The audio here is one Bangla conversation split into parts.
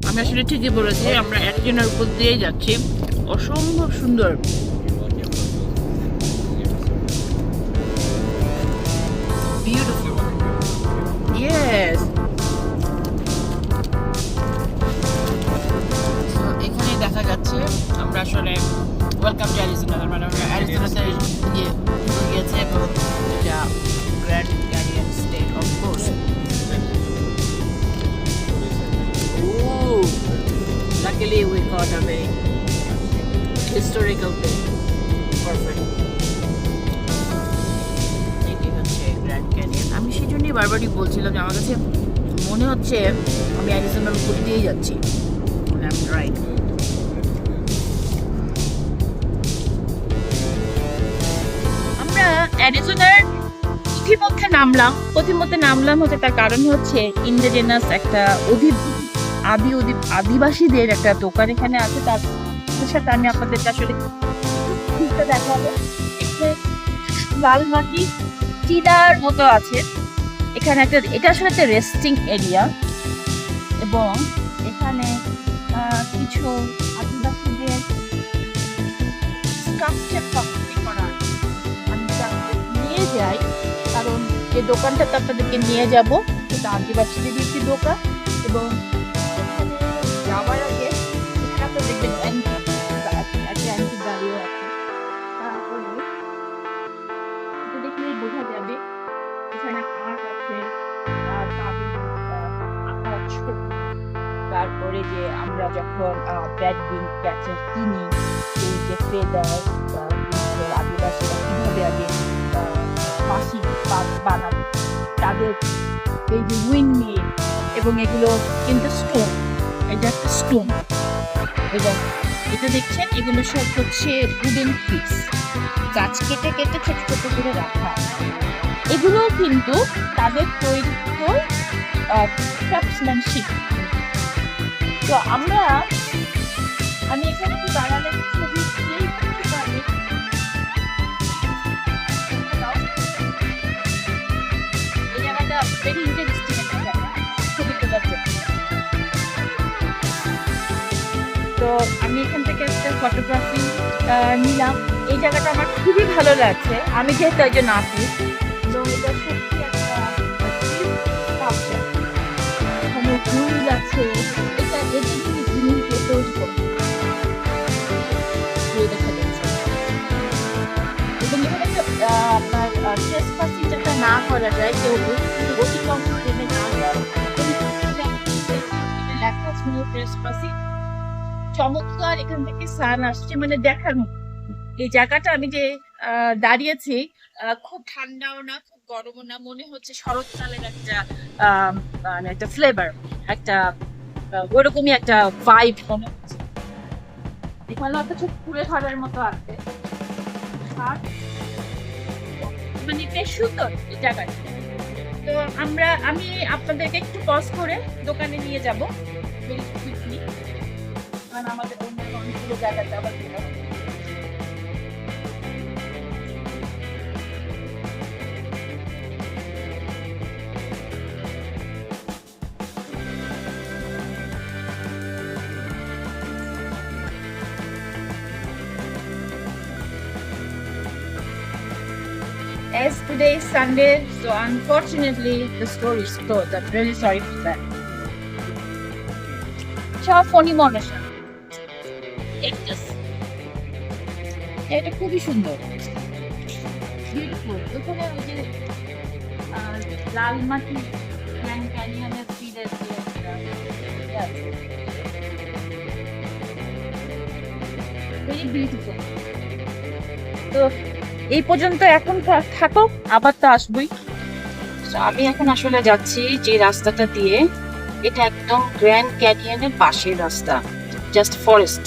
আমি আসলে ঠিকই বলেছি, আমরা একজনের উপর দিয়ে যাচ্ছি। অসম্ভব সুন্দর। বিউটিফুল। ইয়েস। এখানে দেখা যাচ্ছে আমরা আসলে ওয়েলকাম টু অ্যারিজোনা, মানে আমরা অ্যারিজোনাতে গিয়েছে এবং এটা grand canyon state of course. Ooh, luckily we got a very historical thing. Perfect. এটি হচ্ছে গ্র্যান্ড ক্যানিয়ন। আমি সেই জন্যই বারবারই বলছিলাম যে আমার কাছে মনে হচ্ছে আমি অ্যারিজোনার উপর দিয়ে যাচ্ছি। I am right. আমরা অ্যারিজোনার পথিমধ্যে নামলাম হচ্ছে, তার কারণ হচ্ছে ইন্ডিজেনাস একটা আদিবাসীদের একটা দোকান এখানে আছে। তার সাথে আমি আপনাদেরকে আসলে দেখাবো। লাল মাটি চিনার মতো আছে এখানে একটা, এটা আসলে একটা রেস্টিং এরিয়া এবং এখানে কিছু আদিবাসীদের স্কাল্পচার করা। আমি নিয়ে যাই কারণ এই দোকানটাতে আপনাদেরকে নিয়ে যাব। এটা আদিবাসীদের একটি দোকান এবং এখানে যাওয়ার আগে এখানে তো দেখবেন অ্যান্টি গাড়িও আছে। তারপরে এটা দেখলেই বোঝা যাবে এখানে আর্ট আছে, তাদের আঁকার ছবি। তারপরে যে আমরা যখন ব্যাডমিন ক্যাচের কিনি, এই যে ফেদার আদিবাসীরা কিভাবে আগে বাঁশি বানাতো, তাদের এই যে উইন্ডমিল এবং এগুলো কিন্তু স্টোন, এটা একটা স্টোন এবং এটা দেখছেন এগুলো সব হচ্ছে উডেন পিস, গাছ কেটে কেটে ছোট ছোট করে রাখা। এগুলো কিন্তু তাদের তৈরি ক্রাফটসম্যানশিপ। তো আমি এখানে কি বানালে ছবি দিয়েই করতে পারি। এই জায়গাটা ভেরি ইন্টারেস্টিং একটা জায়গা ছবি তোলার জন্য। তো আমি এখান থেকে একটা ফটোগ্রাফি নিলাম। এই জায়গাটা আমার খুবই ভালো লাগছে, আমি যেহেতু একজন আর্টিস্ট এবং এটা সত্যি একটা কালচার। এখানে হুইল আছে, এটা জিনিস তৈরি করে দেখা যাচ্ছে এবং এখানে একটা আপনার ট্রেসপাসিং যাতে না করা যায়, কেউ অতিক্রম করে না যায়। লেখা আছে নো ট্রেসপাসিং। চমৎকার এখান থেকে সান আসছে, মানে দেখার মতো। এই জায়গাটা আমি যে দাঁড়িয়েছি, খুব ঠান্ডাও না খুব গরমও না, মনে হচ্ছে শরৎকালের একটা মানে একটা ফ্লেভার, একটা ওরকমই একটা ভাইব মনে হচ্ছে। এখানে একটা ছোট তুলে ধরার মতো আছে, মানে বেশ সুন্দর এই জায়গাটা। তো আমি আপনাদেরকে একটু পজ করে দোকানে নিয়ে যাবো, কারণ আমাদের অন্য অনেকগুলো জায়গাতে আবার As today is Sunday, so unfortunately the store is closed. I'm really sorry for that. ফোনই মনে এটা খুবই সুন্দর, বিউটিফুল। ওখানে ওই যে লাল মাটি গ্র্যান্ড ক্যানিয়নের ফিডের ভেরি বিউটিফুল। তো এই পর্যন্ত এখন থাকো, আবার তো আসবোই। আমি এখন আসলে যাচ্ছি যে রাস্তাটা দিয়ে, এটা একদম গ্র্যান্ড ক্যানিয়নের পাশের রাস্তা, জাস্ট ফরেস্ট,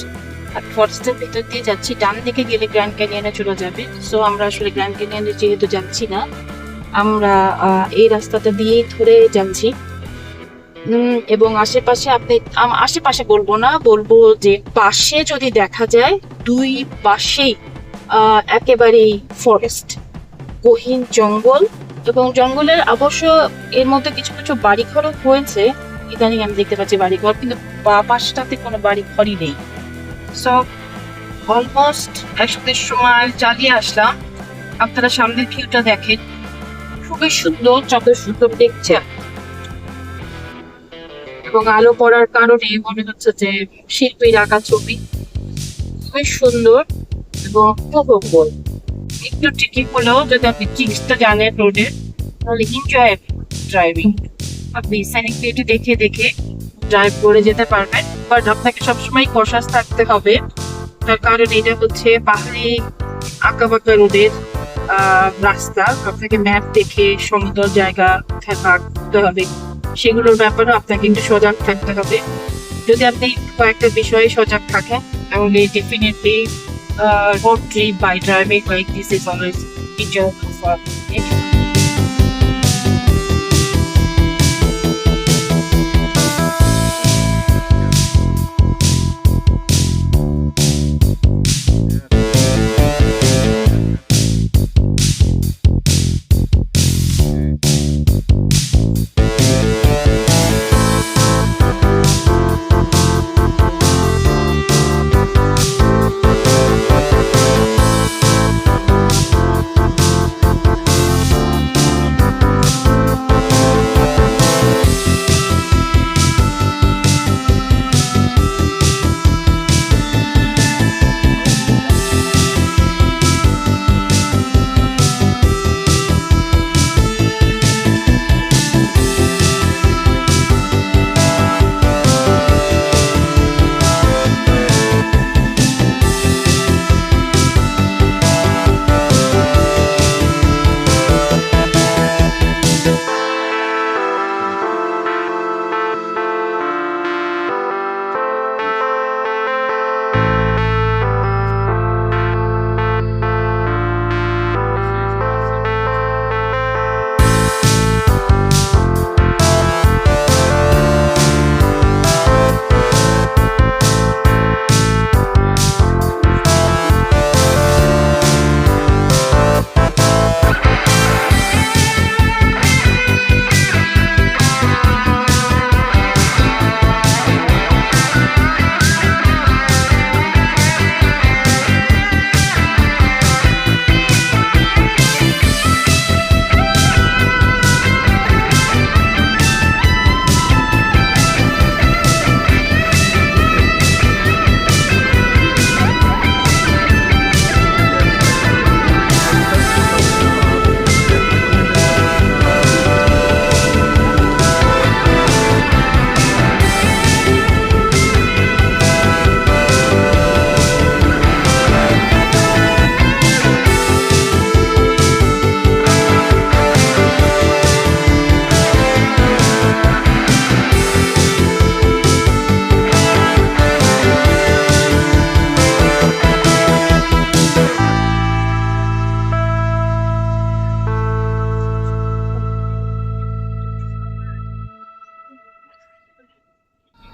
আর ফরেস্টের ভিতর দিয়ে যাচ্ছি। ডান দিকে গেলে গ্র্যান্ড ক্যানিয়নে চলে যাবে। সো আমরা আসলে গ্র্যান্ড ক্যানিয়নে যেহেতু যাচ্ছি না, আমরা এই রাস্তাটা দিয়েই ধরে যাচ্ছি। এবং আশেপাশে বলবো না, বলবো যে পাশে যদি দেখা যায়, দুই পাশেই একেবারেই ফরেস্ট, গহীন জঙ্গল এবং জঙ্গলের অবশ্য এর মধ্যে কিছু কিছু বাড়িঘরও হয়েছে। ইদানিং আমি দেখতে পাচ্ছি বাড়িঘর, কিন্তু বা পাশটাতে কোনো বাড়িঘরই নেই। সো অলমোস্ট একসাথে সময় চালিয়ে আসলাম। আপনারা সামনের ভিউটা দেখেন, খুবই সুন্দর, যত সুন্দর দেখছে, এবং আলো পড়ার কারণে মনে হচ্ছে যে শিল্পীর আঁকা ছবি। খুবই সুন্দর এবং উপভোগ্য। একটু ট্রিকি হলেও যদি আপনি ট্রিক্সটা জানেন রোডের, তাহলে এনজয় ড্রাইভিং। আপনি সাইনিক বিউটি দেখে দেখে ড্রাইভ করে যেতে পারবেন, বাট আপনাকে সবসময় কশাস থাকতে হবে। তার কারণ এটা হচ্ছে পাহাড়ি আঁকাবাঁকা রোডের রাস্তা। আপনাকে ম্যাপ দেখে সমতল জায়গা থাকতে হবে, সেগুলোর ব্যাপারে আপনাকে একটু সজাগ থাকতে হবে। যদি আপনি কয়েকটা বিষয়ে সজাগ থাকেন, তাহলে definitely road trip by driving like this is always enjoyable for anyone.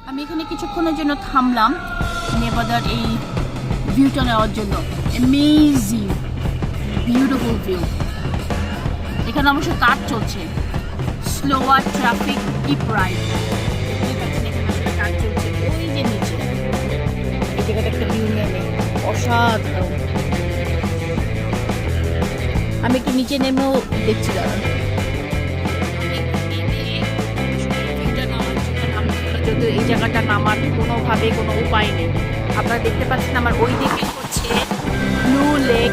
আমি এখানে কিছুক্ষণের জন্য থামলাম নেভাদার এই ভিউটা নেওয়ার জন্য। Amazing beautiful view. এখানে অবশ্য কাজ চলছে, স্লোয়ার ট্রাফিক ডিপ রাইড। কাজ চলছে ওই যে নিচে, এই জায়গাটা একটা ভিউ নেমে অসাধারণ। আমি একটু নিচে নেমেও দেখছি, দাঁড়ান। যদি এই জায়গাটা নামার কোনোভাবে কোনো উপায় নেই। আপনারা দেখতে পাচ্ছেন আমার ওই দিকে হচ্ছে ব্লু লেক